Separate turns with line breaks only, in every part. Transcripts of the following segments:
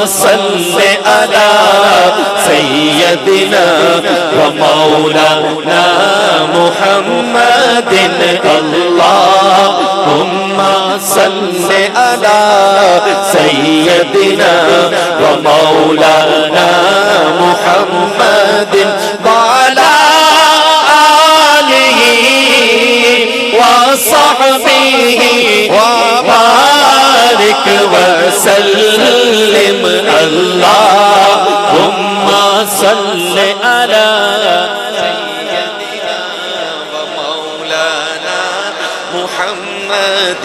صل على سيدنا ومولانا محمد اللهم صل على سيدنا ومولانا محمد وعلى آله وصحبه وبارك وسلم اللهم صل على سيدنا ومولانا محمد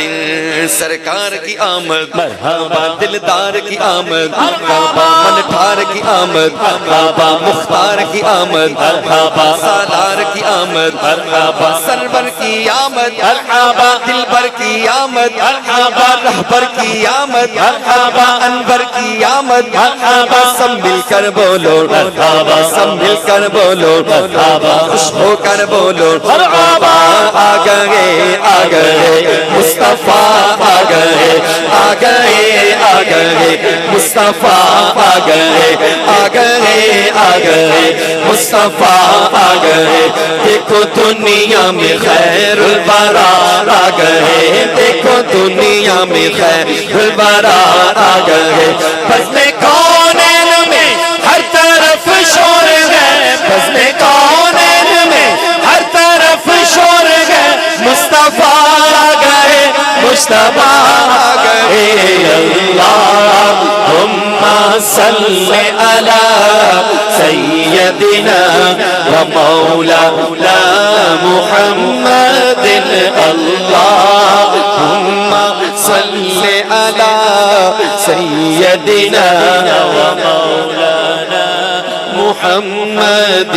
سرکار کی آمد مرحبا دلدار کی آمد مرحبا منٹھار کی آمد مرحبا مختار کی آمد مرحبا سالار کی آمد مرحبا سرور کی آمد مرحبا دلبر کی آمد مرحبا رہبر کی آمد مرحبا انور کی آمد مرحبا سب مل کر بولو مرحبا سب مل کر بولو مرحبا خوش ہو کر بولو مرحبا آ گئے مصطفیٰ آ گئے مصطفیٰ آ گئے مصطفیٰ آ گئے دیکھو دنیا میں خیر الورا آ گئے دیکھو دنیا میں خیر الورا آ گئے فضل کونین میں ہر طرف شور ہے فضل کونین میں ہر طرف شور ہے مصطفیٰ مصطفیٰ گئے اللہم صل علی سیدنا ومولانا محمد اللہم صل علی سیدنا ومولانا محمد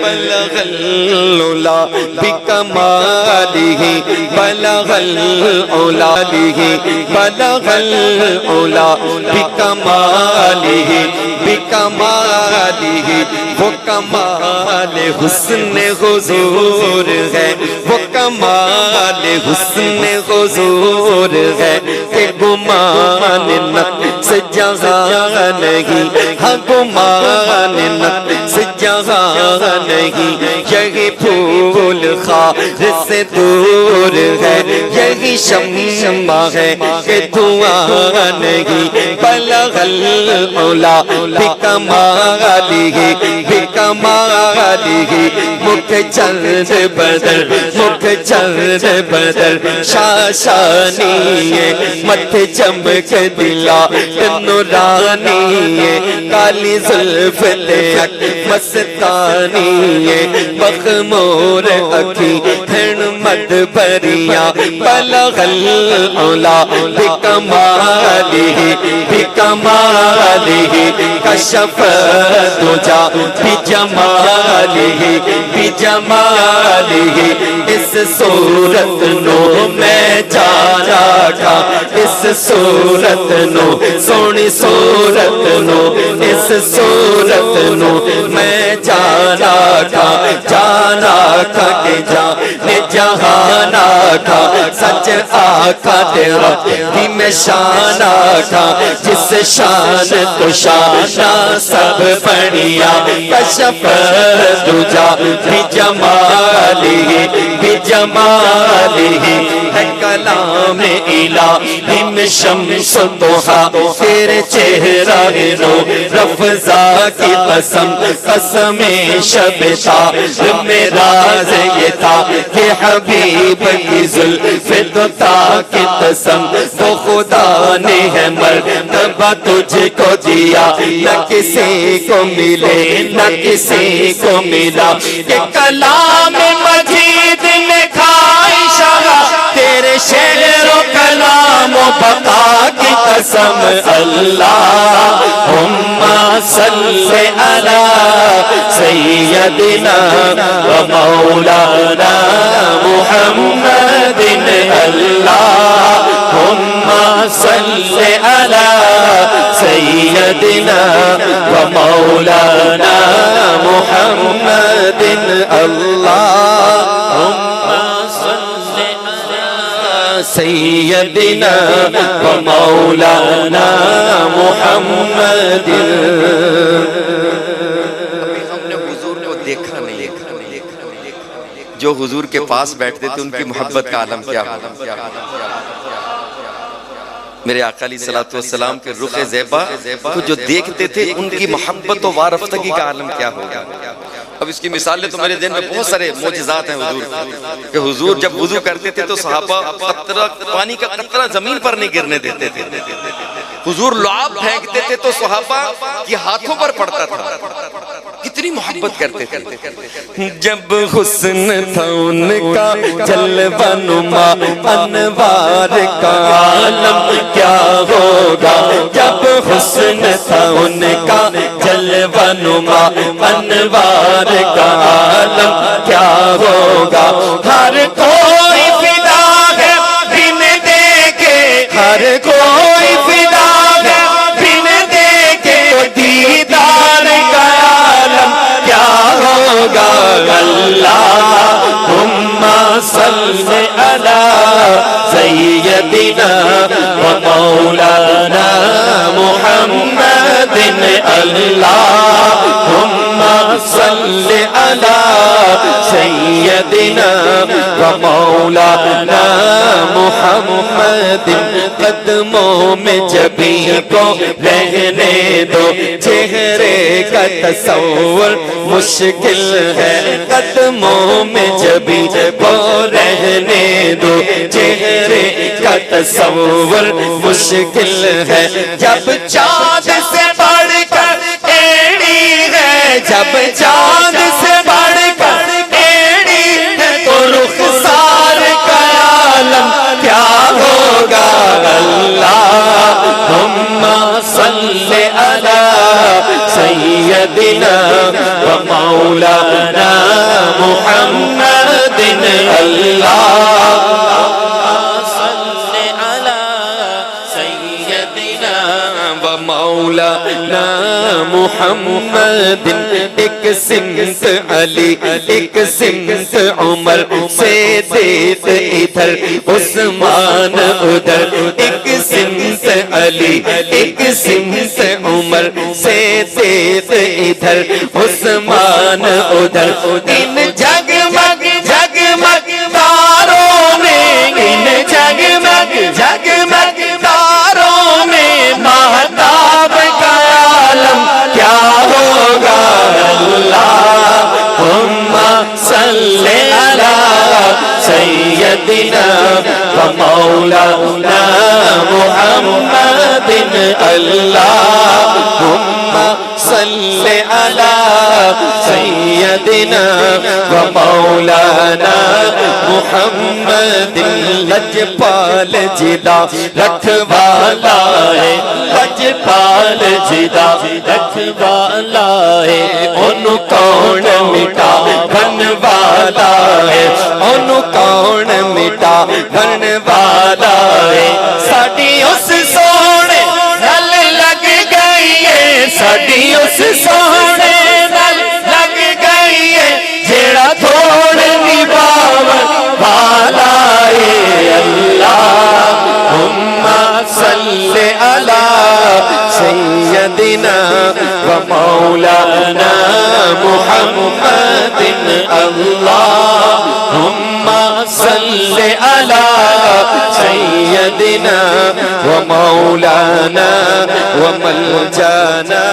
بلغ العلا بکمالہ بلغ العلا بلغ العلا بکمالہ وہ کمال حسن حضور ہے وہ کمال حسن حضور ہے کہ گمان نفس جہاں نہیں ہاں گمان نفس جہاں نہیں یہی پھول خار سے دور ہے یہی شمع ہے کہ دھواں نہیں بلغ العلا بکمالہ مکھ چند بدر شاشانی مت چمک دلا نورانی کالی زلف تک مستانی مخمور اکھی ہن مد بریاں بلغ العلا بکمالہ کشف دجا بجمالہ اس صورت نو میں جانا کھا اس صورت نو سونی صورت نو اس صورت نو میں جانا کھا کہ جانے جہانا کھا سچ آقا تیرا بھی میں شان آقا جس شان تو شانہ سب بڑھیا کشف دجا بجمالہ ہے کلام الہی میں شمس دوحا تیرے چہرہ نو رفضا کی قسم شب تھا میں راز یہ تھا کہ حبیب کی زلف دوتا کی قسم وہ خدا نے ہے مرتبہ تجھ کو دیا نہ کسی کو ملے نہ کسی کو ملا کہ کلام مجید میں کھائی شاہ تیرے شعر و کلام و بقا کی قسم اللہم صل علی سیدنا و مولانا محمد اللہم صل علی سیدنا و مولانا محمد اللہم سیدنا و مولانا محمد.
ہم نے حضور کو دیکھا نہیں، جو حضور کے پاس بیٹھتے تھے ان کی محبت کا عالم کیا ہوگا. میرے آقا علیہ الصلوۃ والسلام کے رخ زیبا کو جو دیکھتے تھے ان کی محبت و وارفتگی کا عالم کیا ہوگا. اب اس کی مثالیں تو میرے ذہن میں بہت سارے معجزات ہیں حضور کہ حضور جب وضو کرتے تھے تو صحابہ قطرہ پانی کا قطرہ زمین پر نہیں گرنے دیتے تھے. حضور لعاب پھینکتے تھے تو صحابہ کے ہاتھوں پر پڑتا تھا. کتنی محبت کرتے تھے.
جب حسن تھا ان کا جلوہ نما انوار کا عالم کیا ہوگا. جب حسن تھا ان کا جلوہ نما انوار کا عالم کیا ہوگا. ہر کوئی فدا ہے بن دیکھے، ہر کوئی فدا ہے بن دیکھے دیدار کا عالم کیا ہوگا. اللہم صلی علی سیدنا و مولانا محمد. اللہم صلی علی سیدنا و مولانا محمد. قدموں میں جبیں کو رہنے دو، چہرے کا تصور مشکل ہے. قدموں میں جبیں کو رہنے دو، چہرے کا تصور مشکل ہے. جب چاند سے بڑھ کر ایڑی ہے، جب چاند سے بڑھ کر ایڑی ہے تو رخسار کا عالم کیا ہوگا. اللہم صلی علی سیدنا و مولانا محمد. اللہم صلی علی سیدنا و مولانا محمد. ایک سمت علی ایک سمت عمر سے دیت ادھر عثمان ادھر. ایک سمت علی ایک سمت عمر سے دیت ادھر عثمان ادھر. ان جگمگ جگمگ تاروں میں، ان جگمگ جگمگ تاروں میں مہتاب کا عالم کیا ہوگا. اللہم صلی علی سیدنا و مولانا محمد. اللہم صلی علی سیدنا و مولانا محمد. لجپال جدا رکھوالا ہے، لجپال جدا رکھوالا ہے. ان کون مٹا بن والا ہے، ان کون مٹا بن والا ہے. ساڈی اس سونے نل لگ گئی ہے، ساڈی اس سونے نل لگ گئی ہے جیڑا تھوڑ نباون والا ہے. اللہم صلی علی سیدنا و مولانا محمد. اللہم صلی علی سیدنا و مولانا و ملجانا